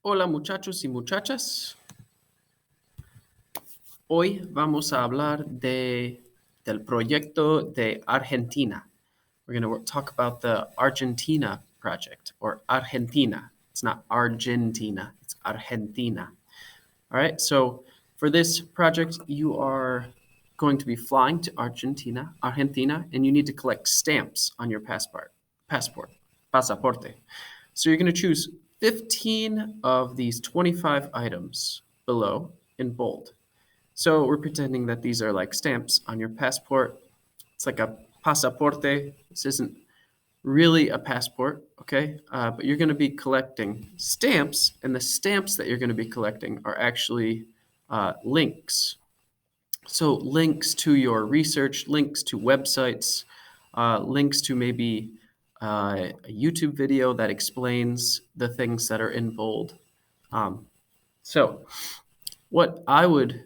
Hola muchachos y muchachas. Hoy vamos a hablar del proyecto de Argentina. We're going to talk about the Argentina project, or Argentina. It's not Argentina, it's Argentina. All right, so for this project, you are going to be flying to Argentina, and you need to collect stamps on your pasaporte. So you're going to choose 15 of these 25 items below in bold. So we're pretending that these are like stamps on your passport. It's like a pasaporte. This isn't really a passport, okay? But you're going to be collecting stamps, and the stamps that you're going to be collecting are actually links. So links to your research, links to websites, links to maybe a YouTube video that explains the things that are in bold. So what I would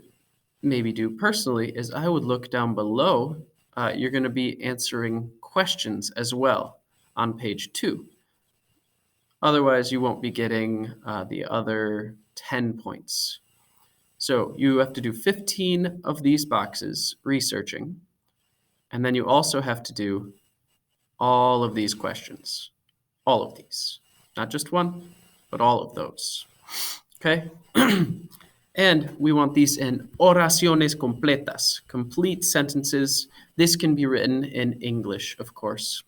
maybe do personally is I would look down below. You're going to be answering questions as well on page 2. Otherwise, you won't be getting the other 10 points. So you have to do 15 of these boxes researching, and then you also have to do all of these questions. All of these. Not just one, but all of those. Okay? And we want these in oraciones completas, complete sentences. This can be written in English, of course.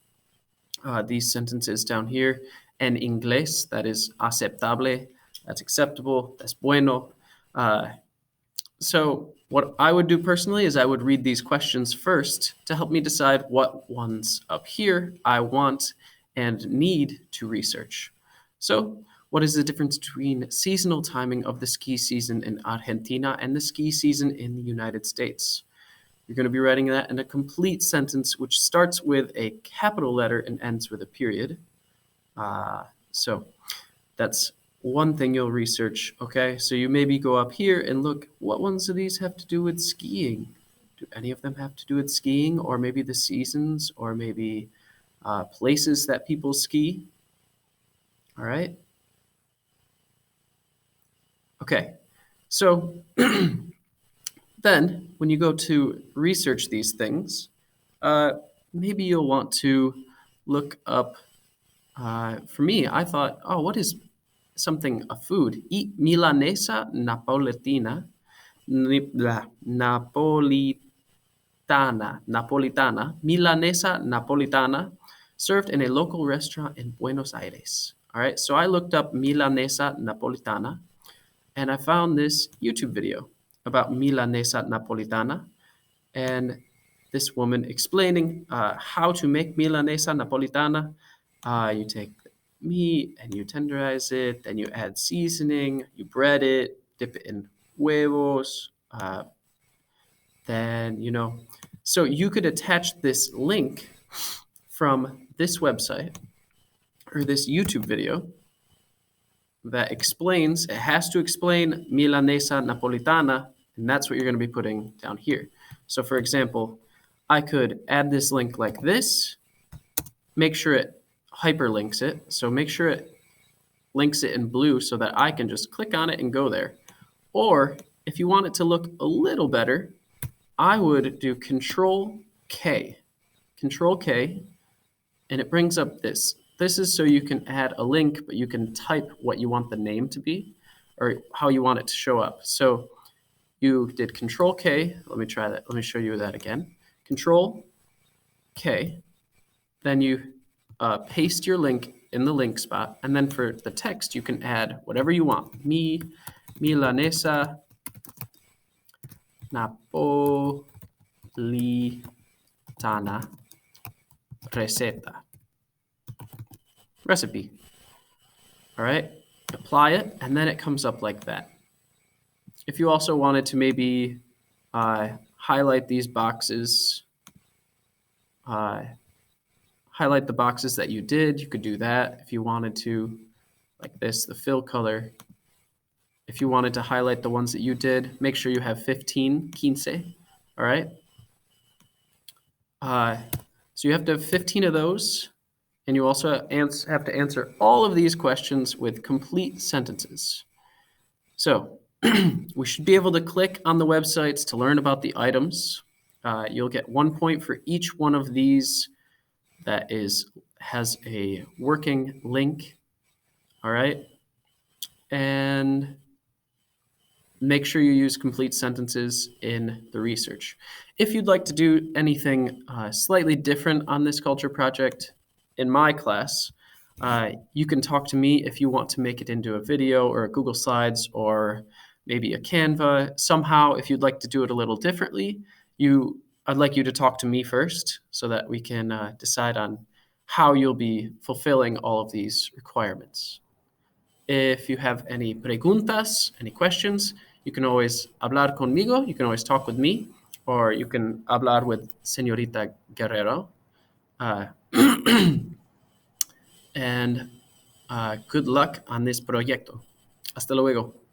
These sentences down here, en inglés, that is aceptable, that's acceptable, that's bueno. So what I would do personally is I would read these questions first to help me decide what ones up here I want and need to research. So what is the difference between seasonal timing of the ski season in Argentina and the ski season in the United States? You're going to be writing that in a complete sentence which starts with a capital letter and ends with a period. So that's one thing you'll research, okay? So you maybe go up here and look, what ones of these have to do with skiing? Do any of them have to do with skiing, or maybe the seasons, or maybe places that people ski? All right? Okay, so then when you go to research these things, maybe you'll want to look up, for me, I thought, oh, what is something, a food? Eat milanesa napolitana, milanesa napolitana, served in a local restaurant in Buenos Aires. All right, so I looked up milanesa napolitana, and I found this YouTube video about milanesa napolitana, and this woman explaining how to make milanesa napolitana. You take meat and you tenderize it, then you add seasoning, you bread it, dip it in huevos, then, so you could attach this link from this website or this YouTube video that explains, it has to explain milanesa napolitana, and that's what you're going to be putting down here. So for example, I could add this link like this, make sure it hyperlinks it. So make sure it links it in blue so that I can just click on it and go there. Or if you want it to look a little better, I would do Control K, and it brings up this. This is so you can add a link, but you can type what you want the name to be or how you want it to show up. So you did Control K. Let me try that. Let me show you that again. Control K. Then you paste your link in the link spot. And then for the text, you can add whatever you want. Milanesa napolitana receta. Recipe. All right, apply it, and then it comes up like that. If you also wanted to maybe highlight these boxes, highlight the boxes that you did, you could do that. If you wanted to, like this, the fill color. If you wanted to highlight the ones that you did, make sure you have 15, all right? So you have to have 15 of those. And you also have to answer all of these questions with complete sentences. So we should be able to click on the websites to learn about the items. You'll get 1 point for each one of these that has a working link. All right. And make sure you use complete sentences in the research. If you'd like to do anything slightly different on this culture project in my class, you can talk to me if you want to make it into a video or a Google Slides or maybe a Canva. Somehow, if you'd like to do it a little differently, I'd like you to talk to me first so that we can decide on how you'll be fulfilling all of these requirements. If you have any preguntas, any questions, you can always hablar conmigo. You can always talk with me, or you can hablar with Señorita Guerrero. Uh, and good luck on this proyecto. Hasta luego.